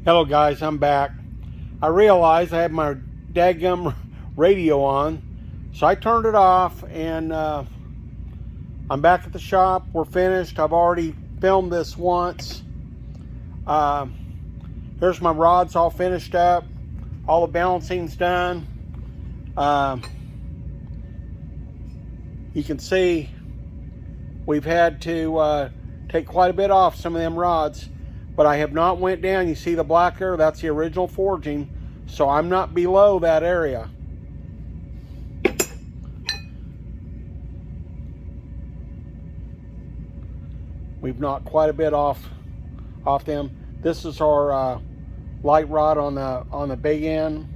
Hello guys, I'm back. I realized I had my dadgum radio on, so I turned it off and I'm back at the shop. We're finished. I've already filmed this once. Here's my rods all finished up. All the balancing's done. You can see we've had to take quite a bit off some of them rods, but I have not went down. You see the black there? That's the original forging, so I'm not below that area. We've knocked quite a bit off them. This is our light rod on the big end.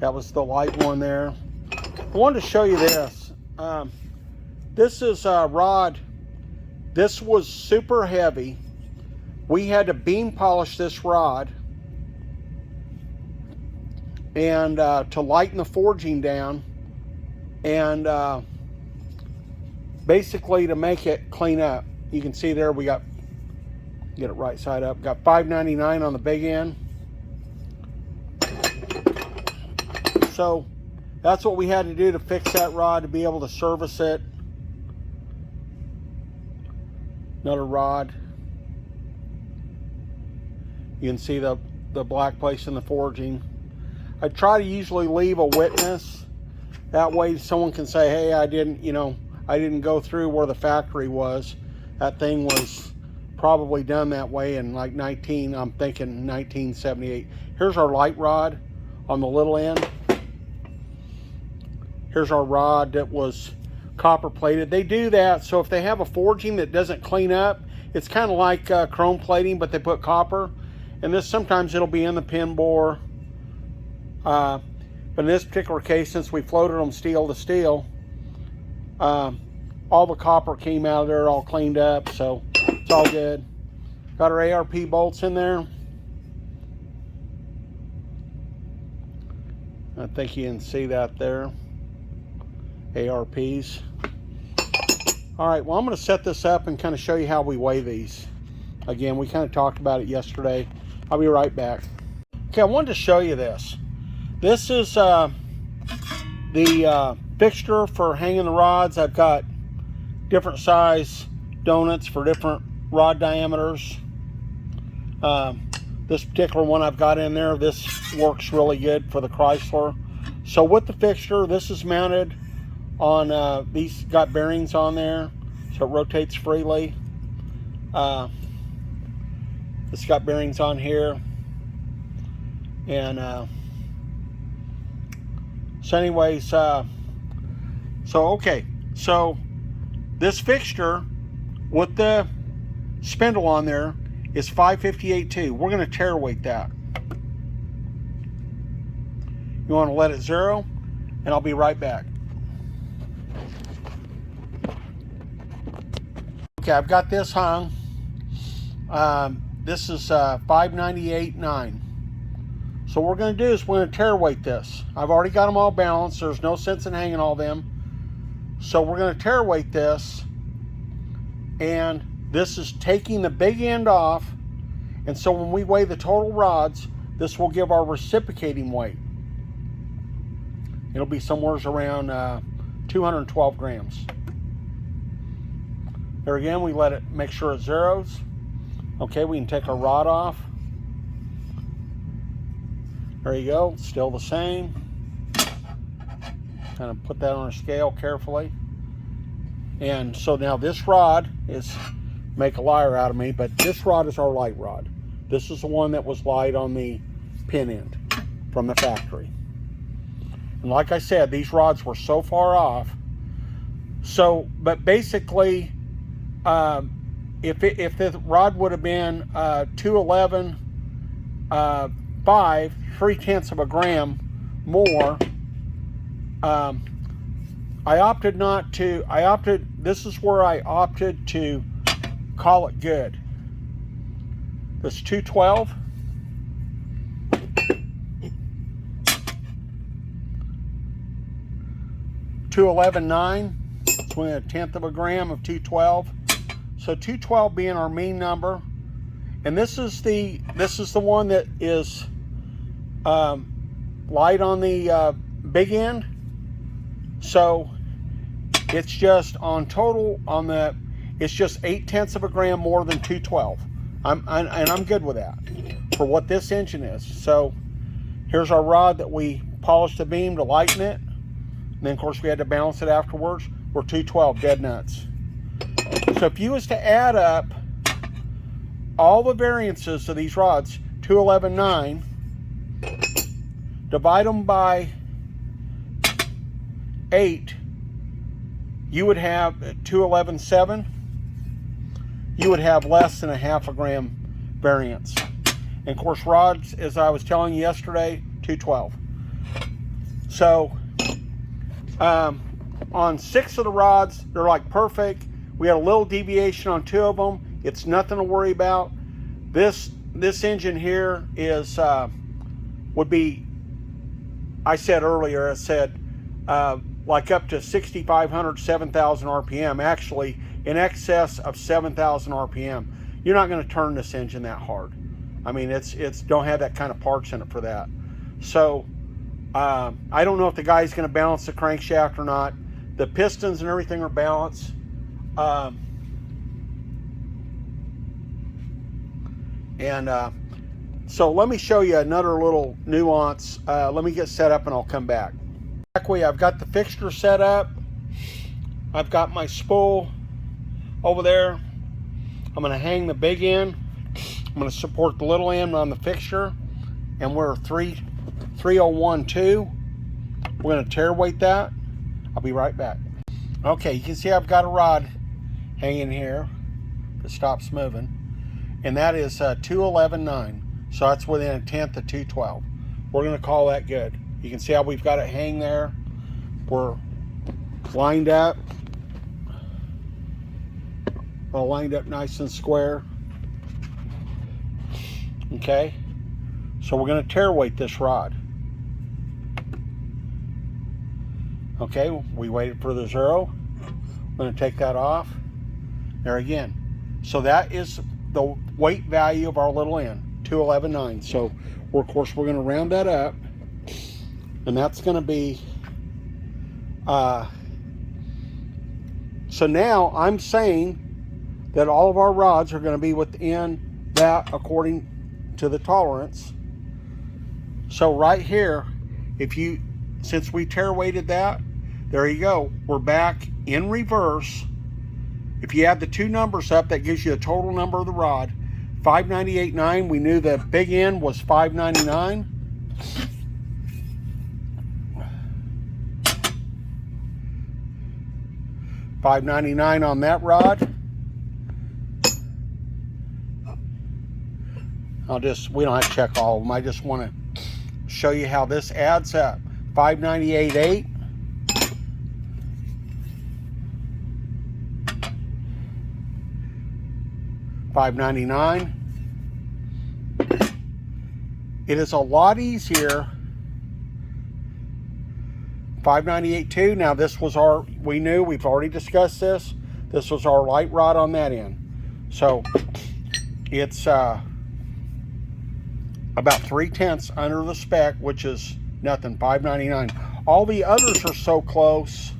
That was the light one there. I wanted to show you this. This is a rod. This was super heavy. We had to beam polish this rod and to lighten the forging down, and basically to make it clean up. You can see there we got, get it right side up, got $5.99 on the big end. So that's what we had to do to fix that rod, to be able to service it. Another rod. You can see the black place in the forging. I try to usually leave a witness. That way someone can say, hey, I didn't go through where the factory was. That thing was probably done that way in like I'm thinking 1978. Here's our light rod on the little end. Here's our rod that was copper plated. They do that so if they have a forging that doesn't clean up, it's kind of like chrome plating, but they put copper. And this, sometimes it'll be in the pin bore. But in this particular case, since we floated them steel to steel, all the copper came out of there all cleaned up, so it's all good. Got our ARP bolts in there. I think you can see that there. ARPs. All right, well, I'm going to set this up and kind of show you how we weigh these. Again, we kind of talked about it yesterday. I'll be right back. Okay, I wanted to show you this. This is the fixture for hanging the rods. I've got different size donuts for different rod diameters. This particular one I've got in there, this works really good for the Chrysler. So with the fixture, this is mounted on, these got bearings on there, so it rotates freely. It's got bearings on here. And so anyways, okay, so this fixture with the spindle on there is 558.2. We're going to tare weight that. You want to let it zero, and I'll be right back. Okay, I've got this hung. This is 598.9. So what we're going to do is we're going to tare weight this. I've already got them all balanced. There's no sense in hanging all them. So we're going to tare weight this, and this is taking the big end off, and so when we weigh the total rods, this will give our reciprocating weight. It'll be somewhere around 212 grams. There again, we let it make sure it zeros. Okay, we can take our rod off. There you go, still the same. Kind of put that on a scale carefully. And so now this rod is, make a liar out of me, but this rod is our light rod. This is the one that was light on the pin end from the factory. And like I said, these rods were so far off. So, but basically, if the rod would have been 211, 5, 3/10 of a gram more, this is where I opted to call it good. This 212. 211.9. It's only 1/10 of a gram of 212. So 212 being our mean number. And this is the one that is light on the big end. So it's just on total on the, it's just 0.8 of a gram more than 212. And I'm good with that for what this engine is. So here's our rod that we polished the beam to lighten it. And then of course we had to balance it afterwards. We're 212 dead nuts. So if you was to add up all the variances of these rods, 211.9, divide them by 8, you would have 211.7. You would have less than 0.5 gram variance. And of course rods, as I was telling you yesterday, 212. So on 6 of the rods, they're like perfect. We had a little deviation on 2 of them. It's nothing to worry about. This engine here is would be, I said earlier, I said like up to 6,500, 7,000 RPM. Actually, in excess of 7,000 RPM. You're not going to turn this engine that hard. I mean, it's don't have that kind of parts in it for that. So I don't know if the guy's going to balance the crankshaft or not. The pistons and everything are balanced. So let me show you another little nuance. Let me get set up and I'll come back. I've got the fixture set up. I've got my spool over there. I'm going to hang the big end. I'm going to support the little end on the fixture. And we're 3012. We're going to tare weight that. I'll be right back. Okay, you can see I've got a rod hanging here that stops moving. And that is 211.9. So that's within 1/10 of 212. We're going to call that good. You can see how we've got it hang there. We're lined up. All lined up nice and square. Okay. So we're going to tare weight this rod. Okay, we waited for the 0. I'm going to take that off. There again. So that is the weight value of our little end, 211.9. So of course we're going to round that up, and that's going to be so now I'm saying that all of our rods are going to be within that according to the tolerance. So right here, since we tare weighted that, there you go. We're back in reverse. If you add the 2 numbers up, that gives you the total number of the rod. 598.9. We knew the big end was 599. $599 on that rod. We don't have to check all of them. I just want to show you how this adds up. 598.8. $599. It is a lot easier. 598.2. Now this was we knew, we've already discussed this. This was our light rod on that end. So it's about 3/10 under the spec, which is nothing, 599. All the others are so close.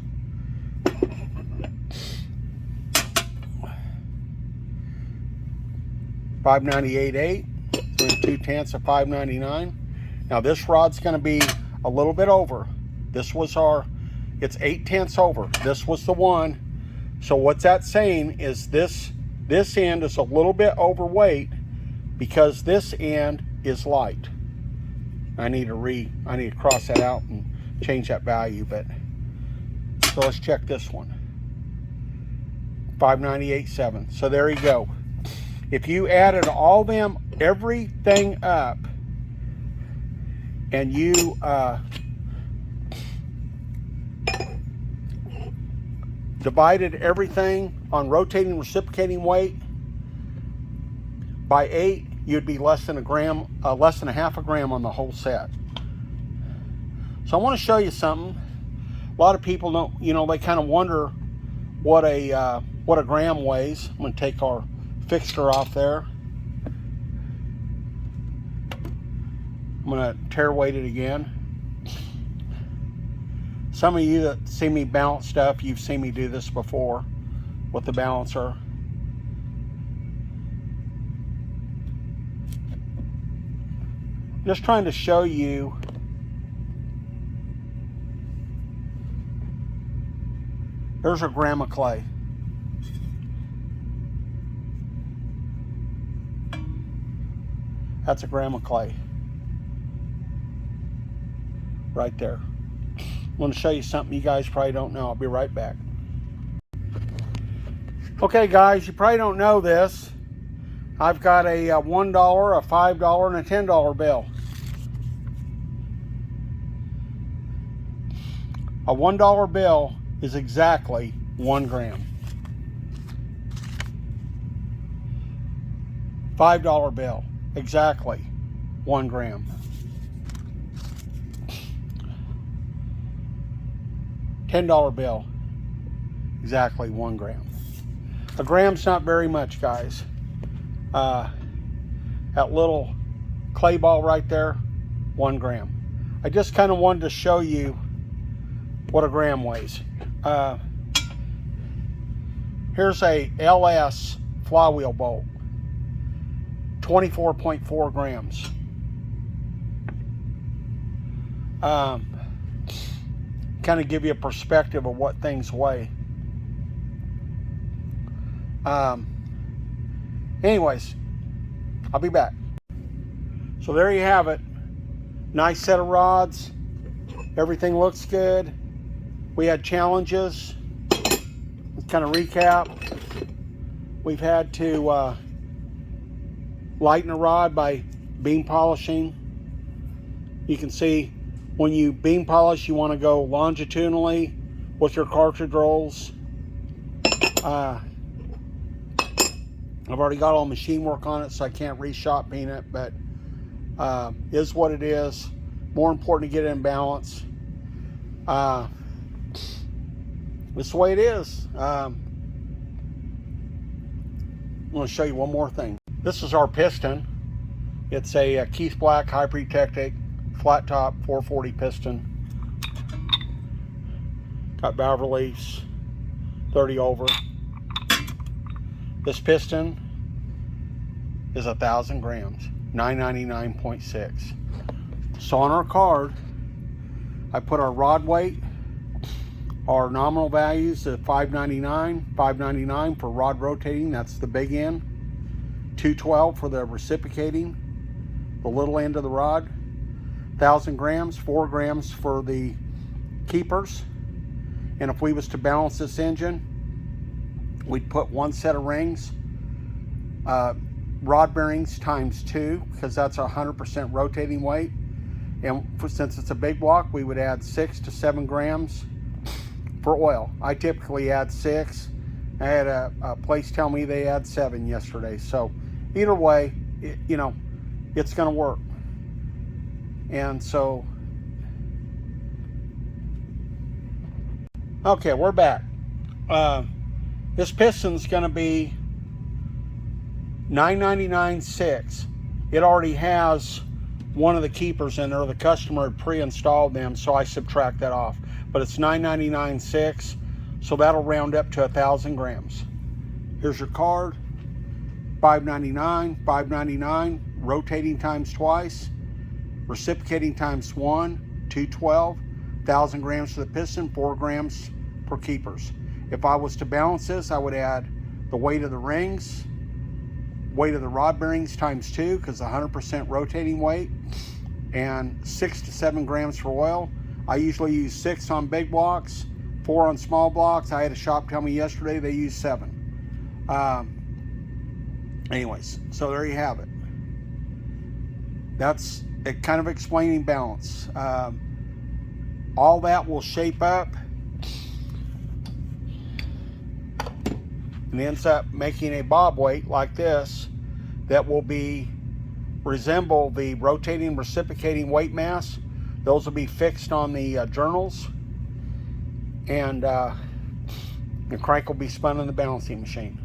$598.8, 2/10 of 599. Now this rod's going to be a little bit over. This was it's 0.8 over. This was the one. So what's that saying is this end is a little bit overweight because this end is light. I need to cross that out and change that value, but so let's check this one. 598.7. So there you go. If you added everything up, and you divided everything on rotating reciprocating weight by 8, you'd be less than 0.5 gram on the whole set. So I want to show you something. A lot of people don't, they kind of wonder what a gram weighs. I'm going to take our fixture off there. I'm going to tare weight it again. Some of you that see me balance stuff, you've seen me do this before with the balancer. Just trying to show you there's a gram of clay. That's a gram of clay. Right there. I'm going to show you something you guys probably don't know. I'll be right back. Okay guys, you probably don't know this. I've got a $1, a $5, and a $10 bill. A $1 bill is exactly 1 gram. $5 bill, exactly 1 gram. $10 bill, exactly 1 gram. A gram's not very much, guys. That little clay ball right there, 1 gram. I just kind of wanted to show you what a gram weighs. Here's a LS flywheel bolt, 24.4 grams. Kind of give you a perspective of what things weigh. Anyways, I'll be back. So there you have it. Nice set of rods. Everything looks good. We had challenges. Let's kind of recap. We've had to lighten a rod by beam polishing. You can see when you beam polish, you want to go longitudinally with your cartridge rolls. I've already got all machine work on it, so I can't re-shop paint it, but is what it is. More important to get it in balance. This is the way it is. I'm going to show you one more thing. This is our piston. It's a Keith Black Hybrid Technic flat top 440 piston. Got valve release, 30 over. This piston is 1,000 grams, 999.6. So on our card, I put our rod weight, our nominal values at $5.99 for rod rotating, that's the big end, $2.12 for the reciprocating, the little end of the rod, 1,000 grams, 4 grams for the keepers. And if we was to balance this engine, we'd put 1 set of rings, rod bearings times 2, because that's 100% rotating weight. And since it's a big block, we would add 6 to 7 grams for oil. I typically add 6. I had a place tell me they add 7 yesterday. So either way, it's going to work. And so, okay, we're back. This piston's going to be $999.6. It already has one of the keepers in there. The customer had pre-installed them, so I subtract that off. But it's $999.6, so that'll round up to 1,000 grams. Here's your card. $5.99, $5.99, rotating times twice, reciprocating times 1, $2.12, 1,000 grams for the piston, 4 grams for keepers. If I was to balance this, I would add the weight of the rings, weight of the rod bearings times 2, because 100% rotating weight, and 6 to 7 grams for oil. I usually use 6 on big blocks, 4 on small blocks. I had a shop tell me yesterday they use 7. Anyways, so there you have it. That's it, kind of explaining balance. All that will shape up and ends up making a bob weight like this that will resemble the rotating reciprocating weight mass. Those will be fixed on the journals, and the crank will be spun in the balancing machine.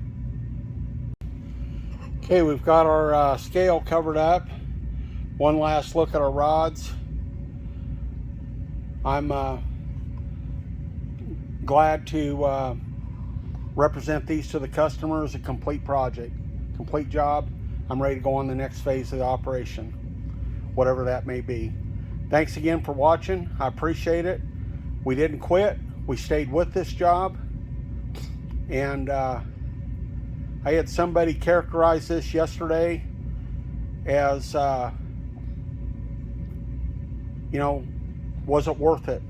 Okay, we've got our scale covered up one last look at our rods. I'm glad to represent these to the customer as a complete project, complete job. I'm ready to go on the next phase of the operation, whatever that may be. Thanks again for watching. I appreciate it. We didn't quit. We stayed with this job. And I had somebody characterize this yesterday as, you know, was it worth it?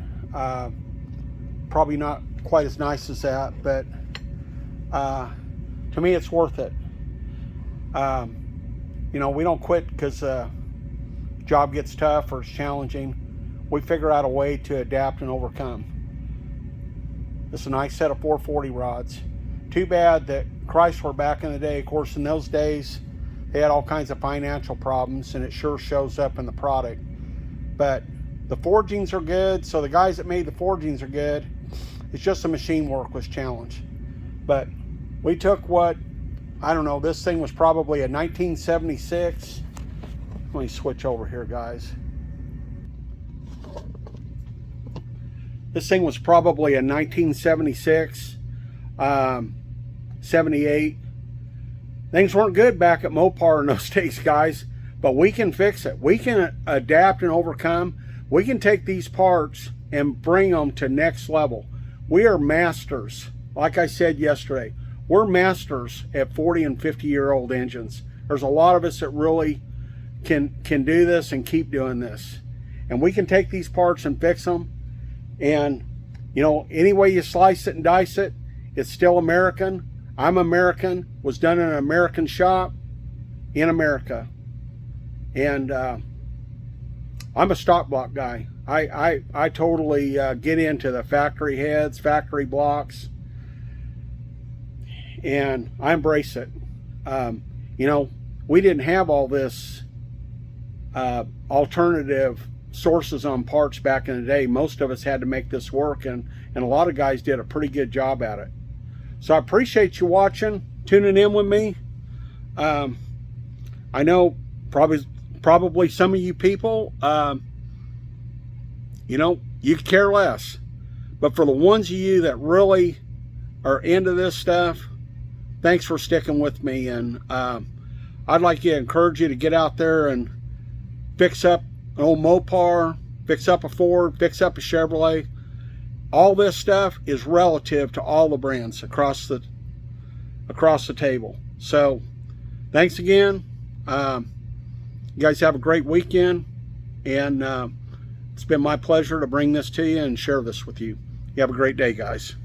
Probably not quite as nice as that, but to me it's worth it. You know, we don't quit because the job gets tough or it's challenging. We figure out a way to adapt and overcome. It's a nice set of 440 rods. Too bad that Chrysler back in the day, of course in those days they had all kinds of financial problems, and it sure shows up in the product. But the forgings are good, so the guys that made the forgings are good. It's just the machine work was challenged. But we took what, I don't know, this thing was probably a 1976. Let me switch over here, guys. This thing was probably a 1976, 78. Things weren't good back at Mopar in those days, guys, but we can fix it. We can adapt and overcome. We can take these parts and bring them to next level. We are masters. Like I said yesterday, we're masters at 40 and 50-year-old engines. There's a lot of us that really can do this and keep doing this. And we can take these parts and fix them. And, you know, any way you slice it and dice it, it's still American. I'm American, was done in an American shop in America. And I'm a stock block guy. I totally get into the factory heads, factory blocks, and I embrace it. You know, we didn't have all this alternative sources on parts back in the day. Most of us had to make this work, and a lot of guys did a pretty good job at it. So I appreciate you watching, tuning in with me. I know probably some of you people, you know, you could care less. But for the ones of you that really are into this stuff, thanks for sticking with me. And I'd like to encourage you to get out there and fix up an old Mopar, fix up a Ford, fix up a Chevrolet. All this stuff is relative to all the brands across the table. So thanks again. You guys have a great weekend, and it's been my pleasure to bring this to you and share this with you. You have a great day, guys.